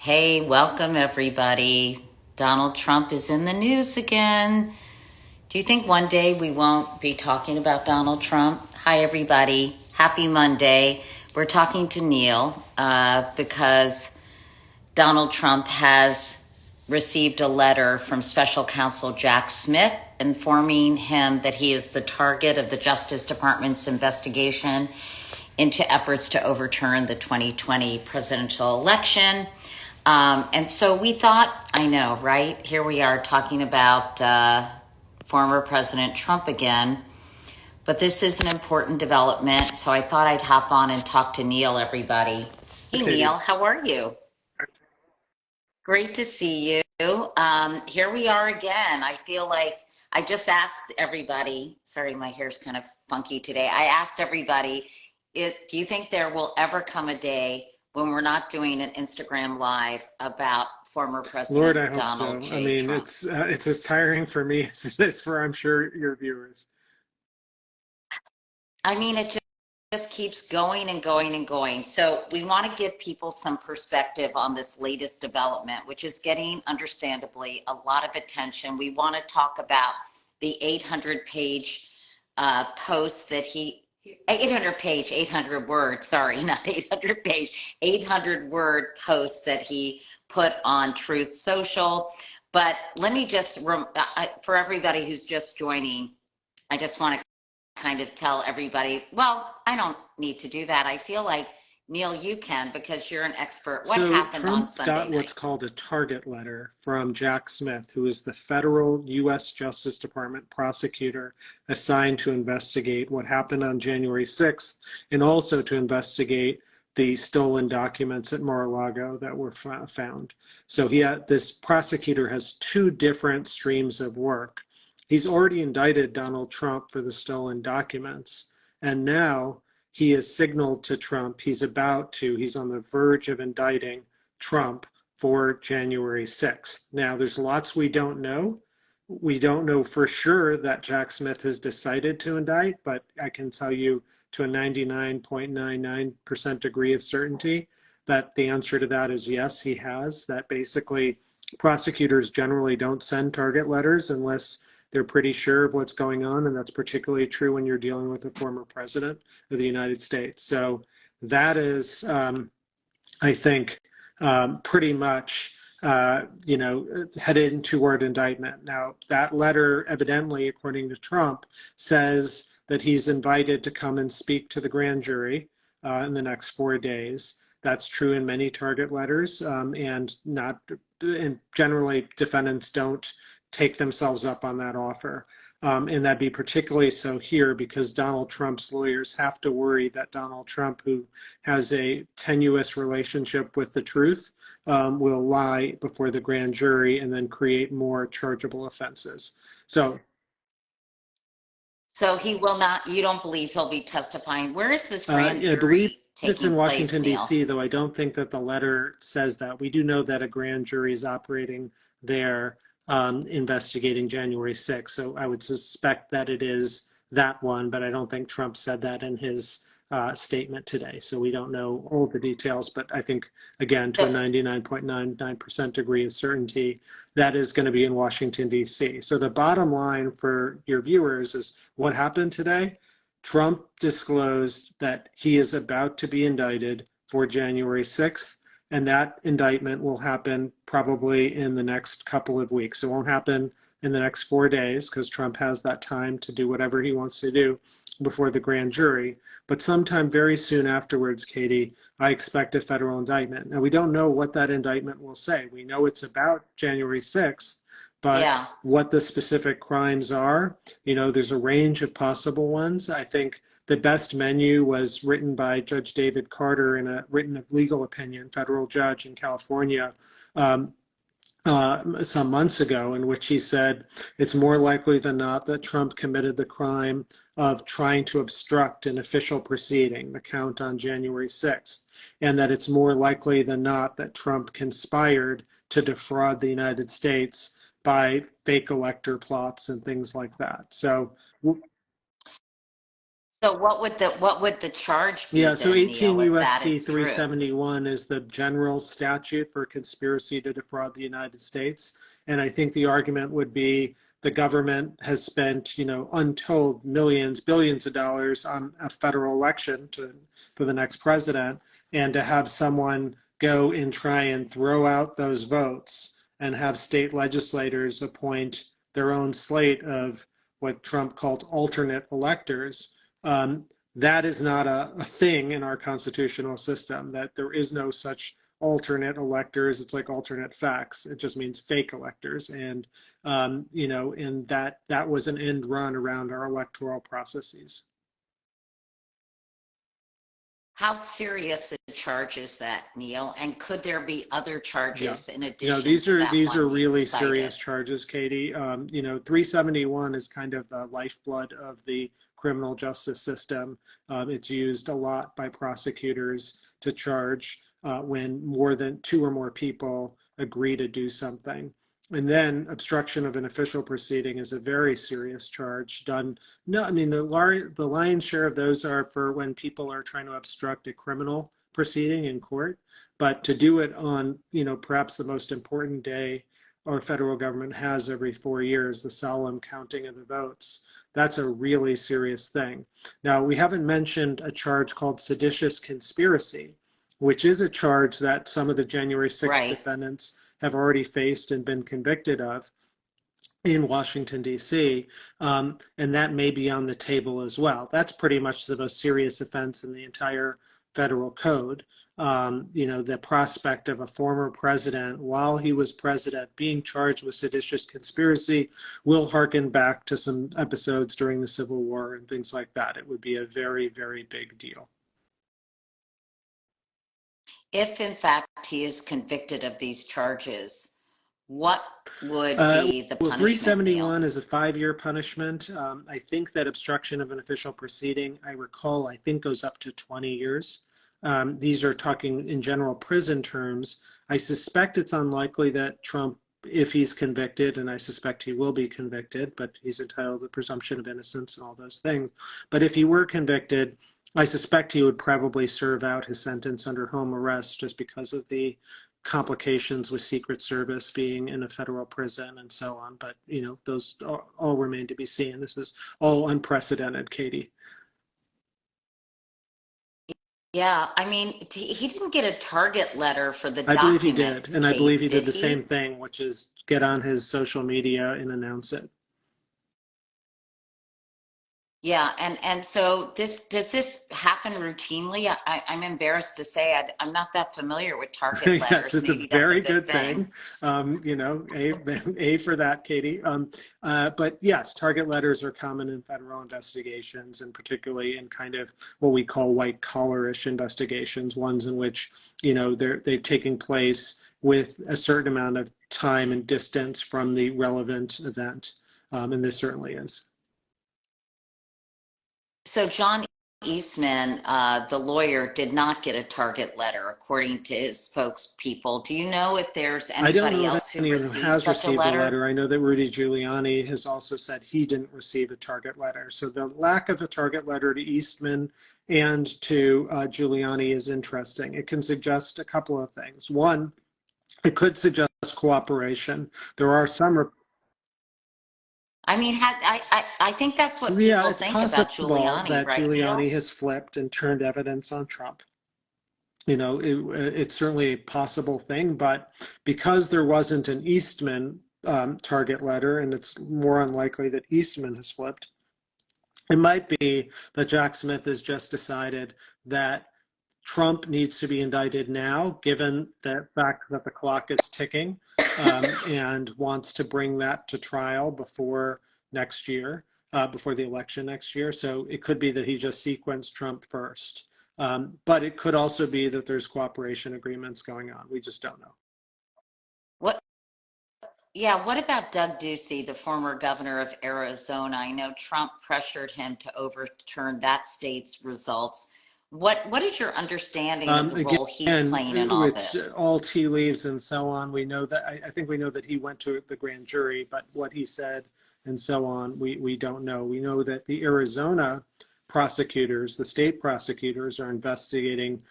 Hey, welcome everybody. Donald Trump is in the news again. Do you think one day we won't be talking about Donald Trump? Hi, everybody. Happy Monday. We're talking to Neil because Donald Trump has received a letter from special counsel Jack Smith informing him that he is the target of the Justice Department's investigation into efforts to overturn the 2020 presidential election. And so we thought, I know, right? Here we are talking about former President Trump again. But this is an important development, so I thought I'd hop on and talk to Neil, everybody. Hey, Katie. Neil, how are you? Great to see you. Here we are again. I feel like I just asked everybody, sorry, my hair's kind of funky today. I asked everybody, do you think there will ever come a day when we're not doing an Instagram live about former Lord, President I hope Donald so. I J. mean, Trump? it's as tiring for me as it is for, I'm sure, your viewers. I mean, it just keeps going and going and going. So we want to give people some perspective on this latest development, which is getting, understandably, a lot of attention. We want to talk about the 800-page post that 800 page, 800 word, sorry, not 800 page, 800-word post that he put on Truth Social. But let me just, for everybody who's just joining, I just want to kind of tell everybody, well, I don't need to do that. I feel like, Neil, you can because you're an expert. What So happened on Trump Sunday got night? what's called a target letter from Jack Smith, who is the federal U.S. Justice Department prosecutor assigned to investigate what happened on January 6th and also to investigate the stolen documents at Mar-a-Lago that were found. So this prosecutor has two different streams of work. He's already indicted Donald Trump for the stolen documents, and now he has signaled to Trump he's on the verge of indicting Trump for January 6th. Now, there's lots we don't know. We don't know for sure that Jack Smith has decided to indict, but I can tell you to a 99.99% degree of certainty that the answer to that is yes, he has. That basically prosecutors generally don't send target letters unless they're pretty sure of what's going on, and that's particularly true when you're dealing with a former president of the United States. So that is, I think, pretty much, headed toward indictment. Now, that letter, evidently, according to Trump, says that he's invited to come and speak to the grand jury in the next 4 days. That's true in many target letters, and not, and generally defendants don't take themselves up on that offer. And that'd be particularly so here because Donald Trump's lawyers have to worry that Donald Trump, who has a tenuous relationship with the truth, will lie before the grand jury and then create more chargeable offenses. So So he will not, you don't believe he'll be testifying. Where is this grand I believe jury it's taking in place, Washington, Neil? D.C., though I don't think that the letter says that. We do know that a grand jury is operating there investigating January 6th. So I would suspect that it is that one, but I don't think Trump said that in his statement today. So we don't know all the details, but I think, again, to a So, 99.99% degree of certainty, that is going to be in Washington, D.C. So the bottom line for your viewers is what happened today. Trump disclosed that he is about to be indicted for January 6th, and that indictment will happen probably in the next couple of weeks. It won't happen in the next 4 days because Trump has that time to do whatever he wants to do before the grand jury. But sometime very soon afterwards, Katie, I expect a federal indictment. Now, we don't know what that indictment will say. We know it's about January 6th, but yeah. what the specific crimes are, there's a range of possible ones. I think the best menu was written by Judge David Carter in a written legal opinion, federal judge in California, um, some months ago, in which he said it's more likely than not that Trump committed the crime of trying to obstruct an official proceeding, the count on January 6th, and that it's more likely than not that Trump conspired to defraud the United States by fake elector plots and things like that. So So what would the charge be Yeah, so then, 18 Neil, if that USC is true? 371 is the general statute for conspiracy to defraud the United States. And I think the argument would be the government has spent, untold millions, billions of dollars on a federal election for the next president. And to have someone go and try and throw out those votes and have state legislators appoint their own slate of what Trump called alternate electors. That is not a thing in our constitutional system, that there is no such alternate electors. It's like alternate facts. It just means fake electors. And that was an end run around our electoral processes. How serious a charge is that, Neil? And could there be other Yeah. charges in You know, addition these to are that these are one you really cited? serious charges, Katie. 371 is kind of the lifeblood of the criminal justice system. It's used a lot by prosecutors to charge when more than two or more people agree to do something. And then obstruction of an official proceeding is a very serious charge done. No, I mean, the lion's share of those are for when people are trying to obstruct a criminal proceeding in court. But to do it on, perhaps the most important day our federal government has every 4 years, the solemn counting of the votes, that's a really serious thing. Now, we haven't mentioned a charge called seditious conspiracy, which is a charge that some of the January 6th Right. defendants have already faced and been convicted of in Washington, D.C., and that may be on the table as well. That's pretty much the most serious offense in the entire federal code. The prospect of a former president, while he was president, being charged with seditious conspiracy will harken back to some episodes during the Civil War and things like that. It would be a very, very big deal. If in fact he is convicted of these charges, what would Uh, be the well, punishment, Neil? 371 is a 5-year punishment. I think that obstruction of an official proceeding, I recall, I think goes up to 20 years. These are talking in general prison terms. I suspect it's unlikely that Trump, if he's convicted, and I suspect he will be convicted, but he's entitled to the presumption of innocence and all those things. But if he were convicted, I suspect he would probably serve out his sentence under home arrest just because of the complications with Secret Service being in a federal prison and so on. But, those all remain to be seen. This is all unprecedented, Katie. Yeah, I mean, he didn't get a target letter for the I believe he did. documents And I believe case, he did did the same he? thing, which is get on his social media and announce it. Yeah, and so does this happen routinely? I'm embarrassed to say I'm not that familiar with target Yes, letters. it's a Maybe that's a very good good thing. thing. A for that, Katie. But yes, target letters are common in federal investigations, and particularly in kind of what we call white collarish investigations, ones in which they're taking place with a certain amount of time and distance from the relevant event, and this certainly is. So John Eastman, the lawyer, did not get a target letter, according to his spokespeople. Do you know if there's I don't anybody know of else who anyone who received has such a received a letter? letter. I know that Rudy Giuliani has also said he didn't receive a target letter. So the lack of a target letter to Eastman and to Giuliani is interesting. It can suggest a couple of things. One, it could suggest cooperation. There are some. I mean, I think that's what Yeah, people it's think about possible Giuliani, that right, Neil? Giuliani has flipped and turned evidence on Trump. It's certainly a possible thing, but because there wasn't an Eastman target letter, and it's more unlikely that Eastman has flipped, it might be that Jack Smith has just decided that Trump needs to be indicted now, given the fact that the clock is ticking, and wants to bring that to trial before next year, before the election next year. So it could be that he just sequenced Trump first. But it could also be that there's cooperation agreements going on. We just don't know. What? Yeah, what about Doug Ducey, the former governor of Arizona? I know Trump pressured him to overturn that state's results. What is your understanding of the role he's Again, playing in all it's this? all tea leaves and so on. We know that I think we know that he went to the grand jury, but what he said and so on, we don't know. We know that the Arizona prosecutors, the state prosecutors, are investigating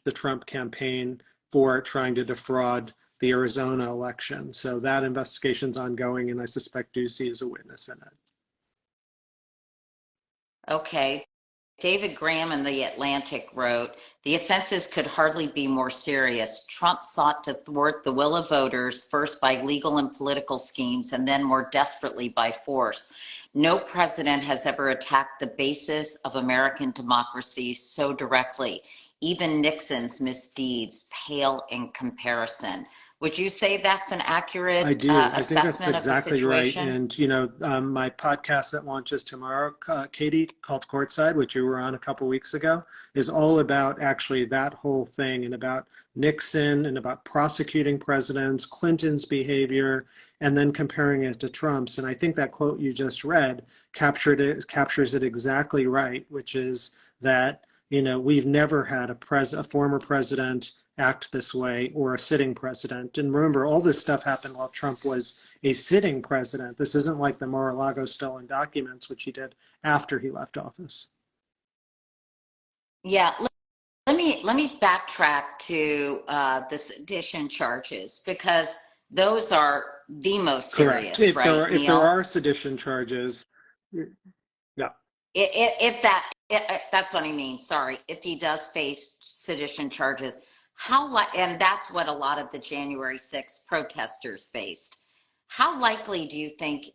the Trump campaign for trying to defraud the Arizona election. So that investigation's ongoing, and I suspect Ducey is a witness in it. Okay. David Graham in The Atlantic wrote, the offenses could hardly be more serious. Trump sought to thwart the will of voters, first by legal and political schemes, and then more desperately by force. No president has ever attacked the basis of American democracy so directly. Even Nixon's misdeeds pale in comparison. Would you say that's an accurate I do. I think that's assessment of the exactly right. situation? And, my podcast that launches tomorrow, Katie, called Courtside, which you were on a couple weeks ago, is all about actually that whole thing and about Nixon and about prosecuting presidents, Clinton's behavior, and then comparing it to Trump's. And I think that quote you just read captures it exactly right, which is that, we've never had a former president act this way, or a sitting president. And remember, all this stuff happened while Trump was a sitting president. This isn't like the Mar-a-Lago stolen documents, which he did after he left office. Yeah, let me backtrack to the sedition charges, because those are the most Correct. serious, right, If there Neil? are sedition charges, yeah, If that's what I mean. Sorry, if he does face sedition charges, and that's what a lot of the January 6th protesters faced. How likely do you think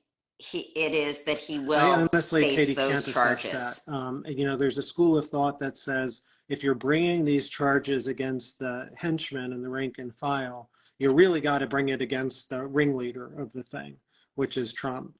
it is that he I will honestly, face Katie, those can't assess that. charges? There's a school of thought that says if you're bringing these charges against the henchmen and the rank and file, you really got to bring it against the ringleader of the thing, which is Trump.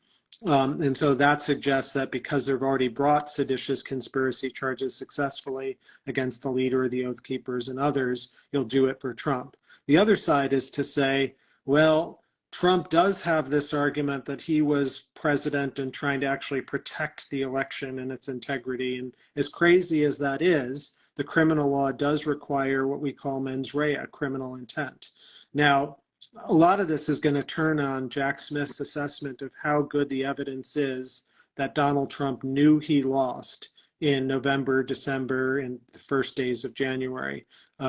And so that suggests that because they've already brought seditious conspiracy charges successfully against the leader, the Oath Keepers, and others, you'll do it for Trump. The other side is to say, well, Trump does have this argument that he was president and trying to actually protect the election and its integrity. And as crazy as that is, the criminal law does require what we call mens rea, criminal intent. Now, a lot of this is going to turn on Jack Smith's assessment of how good the evidence is that Donald Trump knew he lost in November, December, and the first days of January.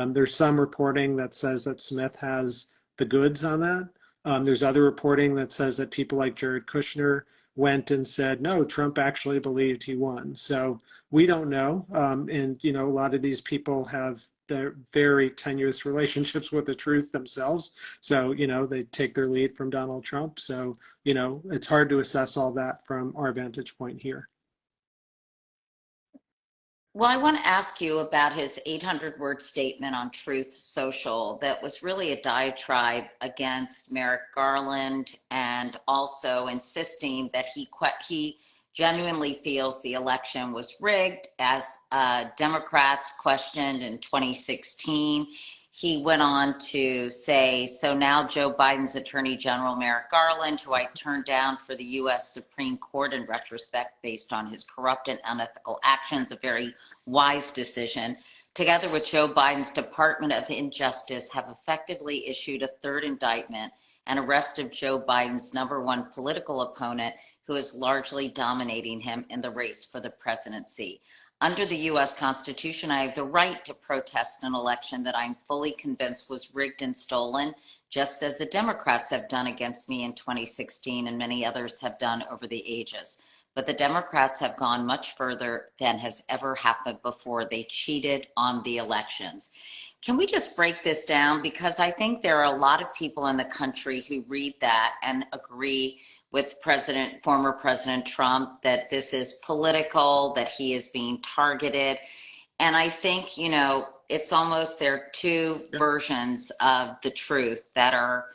There's some reporting that says that Smith has the goods on that. There's other reporting that says that people like Jared Kushner went and said, no, Trump actually believed he won. So we don't know. And, a lot of these people have their very tenuous relationships with the truth themselves. So, they take their lead from Donald Trump. So, it's hard to assess all that from our vantage point here. Well, I want to ask you about his 800-word statement on Truth Social that was really a diatribe against Merrick Garland, and also insisting that he genuinely feels the election was rigged, as Democrats questioned in 2016. He went on to say, so now Joe Biden's Attorney General Merrick Garland, who I turned down for the U.S. Supreme Court in retrospect based on his corrupt and unethical actions, a very wise decision, together with Joe Biden's Department of Injustice, have effectively issued a third indictment and arrest of Joe Biden's #1 political opponent, who is largely dominating him in the race for the presidency. Under the U.S. Constitution, I have the right to protest an election that I'm fully convinced was rigged and stolen, just as the Democrats have done against me in 2016 and many others have done over the ages. But the Democrats have gone much further than has ever happened before. They cheated on the elections. Can we just break this down? Because I think there are a lot of people in the country who read that and agree with former President Trump that this is political, that he is being targeted. And I think, it's almost there are two versions of the truth that are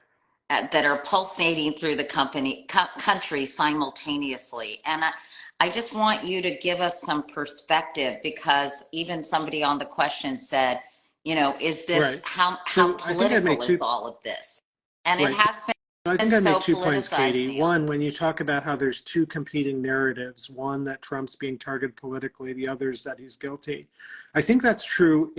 pulsating through the country simultaneously. And I just want you to give us some perspective, because even somebody on the question said, is this Right. how So political is all of this? And Right. it has been. I think I make 2 points, Katie. Neil. One, when you talk about how there's two competing narratives, one that Trump's being targeted politically, the others that he's guilty. I think that's true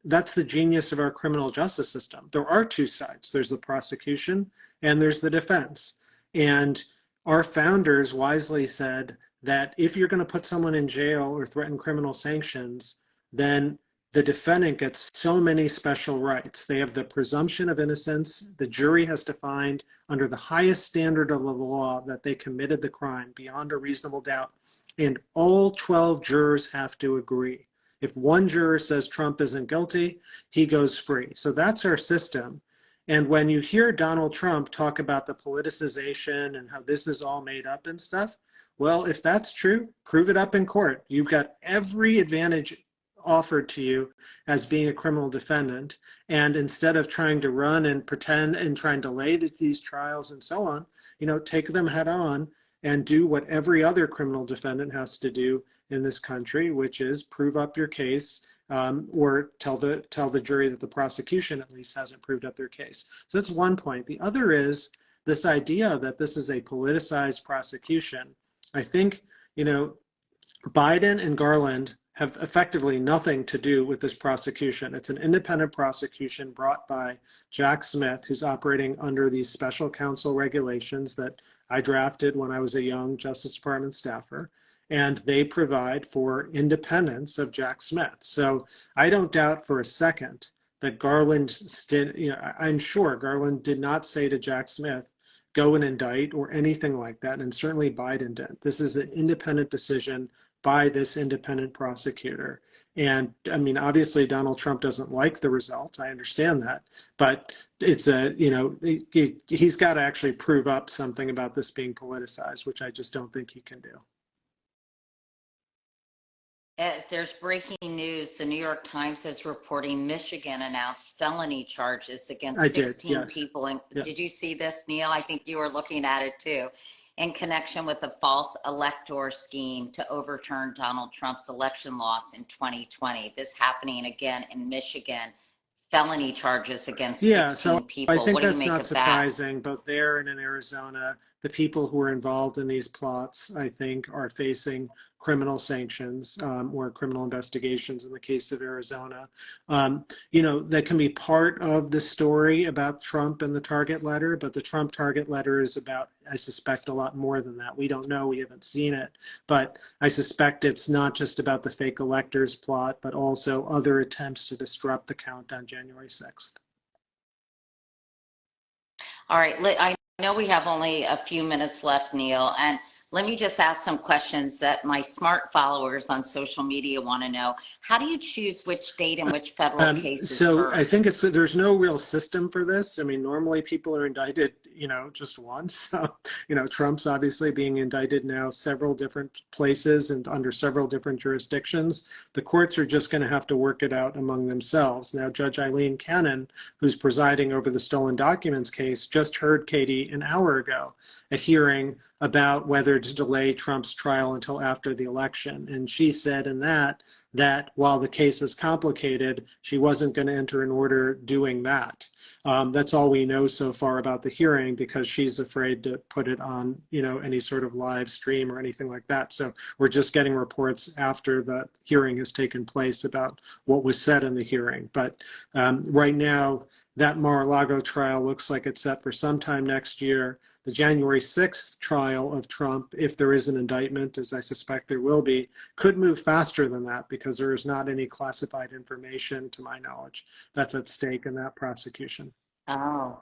that's the genius of our criminal justice system. There are two sides. There's the prosecution and there's the defense. And our founders wisely said that if you're going to put someone in jail or threaten criminal sanctions, then the defendant gets so many special rights. They have the presumption of innocence. The jury has to find, under the highest standard of the law, that they committed the crime beyond a reasonable doubt. And all 12 jurors have to agree. If one juror says Trump isn't guilty, he goes free. So that's our system. And when you hear Donald Trump talk about the politicization and how this is all made up and stuff, well, if that's true, prove it up in court. You've got every advantage offered to you as being a criminal defendant. And instead of trying to run and pretend and try and delay these trials and so on, take them head on and do what every other criminal defendant has to do in this country, which is prove up your case, or tell the jury that the prosecution at least hasn't proved up their case. So that's one point. The other is this idea that this is a politicized prosecution. I think, Biden and Garland have effectively nothing to do with this prosecution. It's an independent prosecution brought by Jack Smith, who's operating under these special counsel regulations that I drafted when I was a young Justice Department staffer. And they provide for independence of Jack Smith. So I don't doubt for a second that Garland I'm sure Garland did not say to Jack Smith, go and indict or anything like that. And certainly Biden didn't. This is an independent decision by this independent prosecutor. And I mean, obviously Donald Trump doesn't like the result. I understand that, but it's he's got to actually prove up something about this being politicized, which I just don't think he can do. There's breaking news. The New York Times is reporting Michigan announced felony charges against 16 people. And yeah. Did you see this, Neil? I think you were looking at it too. In connection with the false elector scheme to overturn Donald Trump's election loss in 2020. This happening again in Michigan. Felony charges against 16 people. I think what do that's you make not of surprising. Both there and in Arizona, the people who are involved in these plots, I think, are facing criminal sanctions or criminal investigations in the case of Arizona. That can be part of the story about Trump and the target letter, but the Trump target letter is about, I suspect, a lot more than that. We don't know, we haven't seen it, but I suspect it's not just about the fake electors plot, but also other attempts to disrupt the count on January 6th. All right, I know we have only a few minutes left, Neil, and let me just ask some questions that my smart followers on social media want to know. How do you choose which state and which federal cases So I think there's no real system for this. I mean, normally people are indicted, just once. So, Trump's obviously being indicted now several different places and under several different jurisdictions. The courts are just going to have to work it out among themselves. Now, Judge Eileen Cannon, who's presiding over the stolen documents case, just heard, Katie, an hour ago, a hearing about whether to delay Trump's trial until after the election. And she said in that while the case is complicated, she wasn't going to enter an order doing that. That's all we know so far about the hearing, because she's afraid to put it on, any sort of live stream or anything like that. So we're just getting reports after the hearing has taken place about what was said in the hearing. But right now, that Mar-a-Lago trial looks like it's set for sometime next year. The January 6th trial of Trump, if there is an indictment, as I suspect there will be, could move faster than that, because there is not any classified information, to my knowledge, that's at stake in that prosecution. Oh.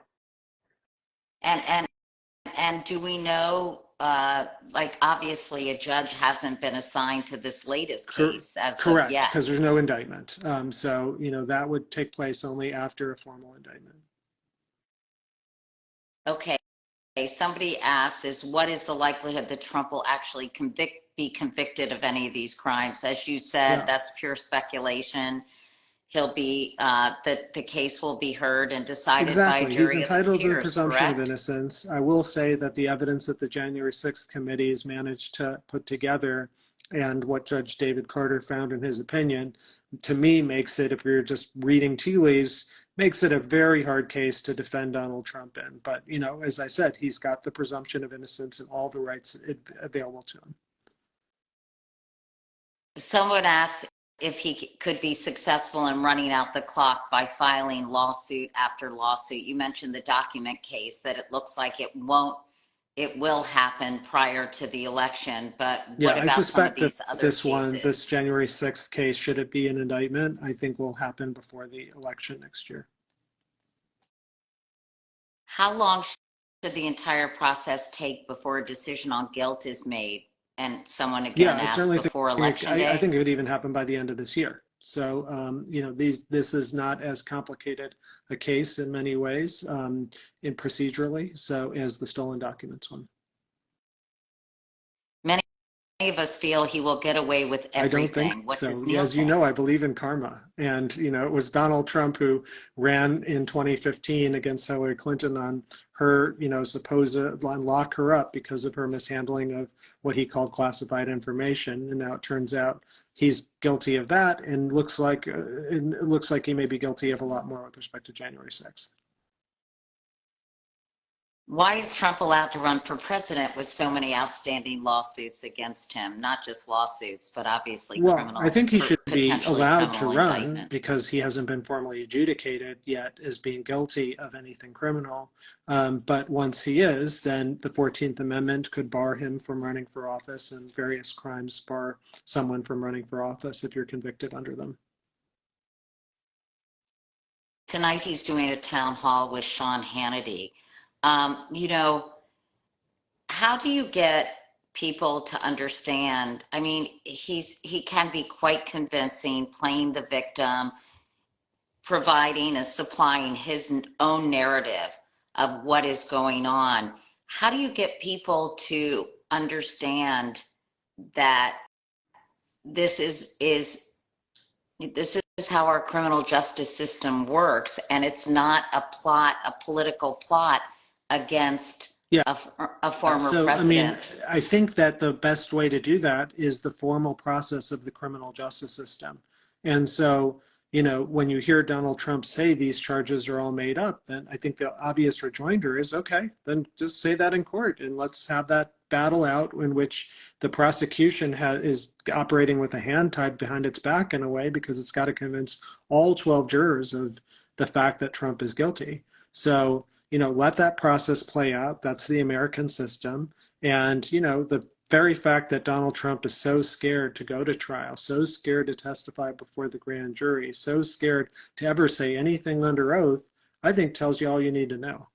And do we know, obviously a judge hasn't been assigned to this latest case as of yet? Correct, because there's no indictment. So, that would take place only after a formal indictment. Okay. Somebody asks, what is the likelihood that Trump will actually be convicted of any of these crimes? As you said, that's pure speculation. He'll be, the case will be heard and decided by a jury. He's entitled to the presumption of innocence. I will say that the evidence that the January 6th committees managed to put together, and what Judge David Carter found in his opinion, to me makes it, if you're just reading tea leaves, makes it a very hard case to defend Donald Trump in. But, as I said, he's got the presumption of innocence and all the rights available to him. Someone asked if he could be successful in running out the clock by filing lawsuit after lawsuit. You mentioned the document case, that it looks like it won't it will happen prior to the election, but Yeah, what I about some of suspect that these other this one, this cases? January 6th case, should it be an indictment, I think will happen before the election next year. How long should the entire process take before a decision on guilt is made? And someone Yeah, again I asked certainly think before election I day. think it would even happen by the end of this year. So, this is not as complicated a case in many ways, in procedurally, so as the stolen documents one. Many of us feel he will get away with I don't think everything. What so. does Neil As you know, think? I believe in karma. And, it was Donald Trump who ran in 2015 against Hillary Clinton on her, supposed lock her up because of her mishandling of what he called classified information. And now it turns out he's guilty of that, and it looks like he may be guilty of a lot more with respect to January 6th. Why is Trump allowed to run for president with so many outstanding lawsuits against him? Not just lawsuits, but obviously Well, I think he should be potentially allowed to criminal run indictment. because he hasn't been formally adjudicated yet as being guilty of anything criminal. But once he is, then the 14th Amendment could bar him from running for office, and various crimes bar someone from running for office if you're convicted under them. Tonight he's doing a town hall with Sean Hannity. Um, you know, how do you get people to understand? I mean, he can be quite convincing, playing the victim, providing and supplying his own narrative of what is going on. How do you get people to understand that this is how our criminal justice system works, and it's not a political plot against Yeah. a former So, I mean, president? I think that the best way to do that is the formal process of the criminal justice system. And so, when you hear Donald Trump say these charges are all made up, then I think the obvious rejoinder is, okay, then just say that in court and let's have that battle out in which the prosecution is operating with a hand tied behind its back in a way because it's got to convince all 12 jurors of the fact that Trump is guilty. So, let that process play out. That's the American system. And, the very fact that Donald Trump is so scared to go to trial, so scared to testify before the grand jury, so scared to ever say anything under oath, I think tells you all you need to know.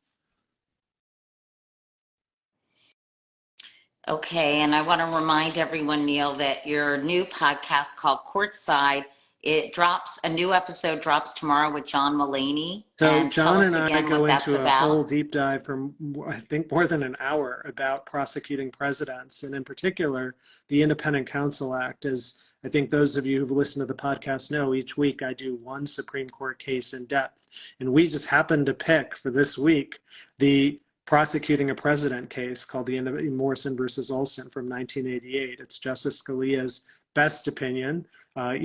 Okay, and I want to remind everyone, Neil, that your new podcast called Courtside, a new episode drops tomorrow with John Mulaney. So And tell John us and I again what go that's into a about. whole deep dive from, I think, more than an hour about prosecuting presidents, and in particular, the Independent Counsel Act. As I think those of you who've listened to the podcast know, each week I do one Supreme Court case in depth. And we just happened to pick for this week the prosecuting a president case called the Morrison versus Olson from 1988. It's Justice Scalia's best opinion.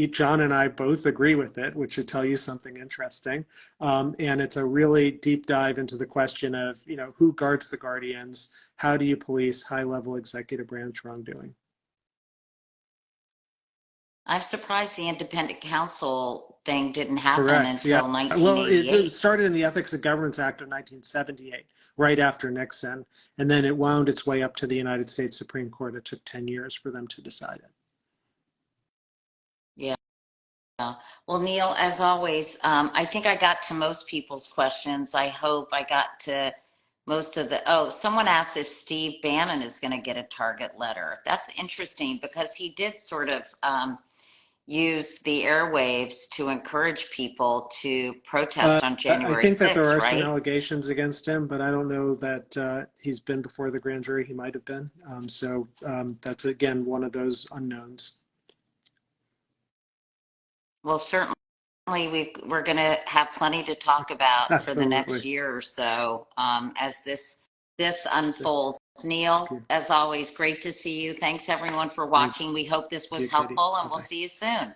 John and I both agree with it, which should tell you something interesting. And it's a really deep dive into the question of, who guards the guardians? How do you police high-level executive branch wrongdoing? I'm surprised the independent counsel thing didn't happen Correct. Yeah. until Well, it 1988. started in the Ethics of Governments Act of 1978, right after Nixon, and then it wound its way up to the United States Supreme Court. It took 10 years for them to decide it. Yeah. Well, Neil, as always, I think I got to most people's questions. I hope I got to most of someone asked if Steve Bannon is going to get a target letter. That's interesting because he did sort of use the airwaves to encourage people to protest on I January think that there 6th, are some right? allegations against him, but I don't know that he's been before the grand jury. He might have been. That's, again, one of those unknowns. Well, certainly we're going to have plenty to talk about for the next Absolutely. year or so as this unfolds. Neil, Thank you. as always, great to see you. Thanks everyone for Thank watching. We hope this was you, Katie. helpful, and we'll Bye-bye. see you soon.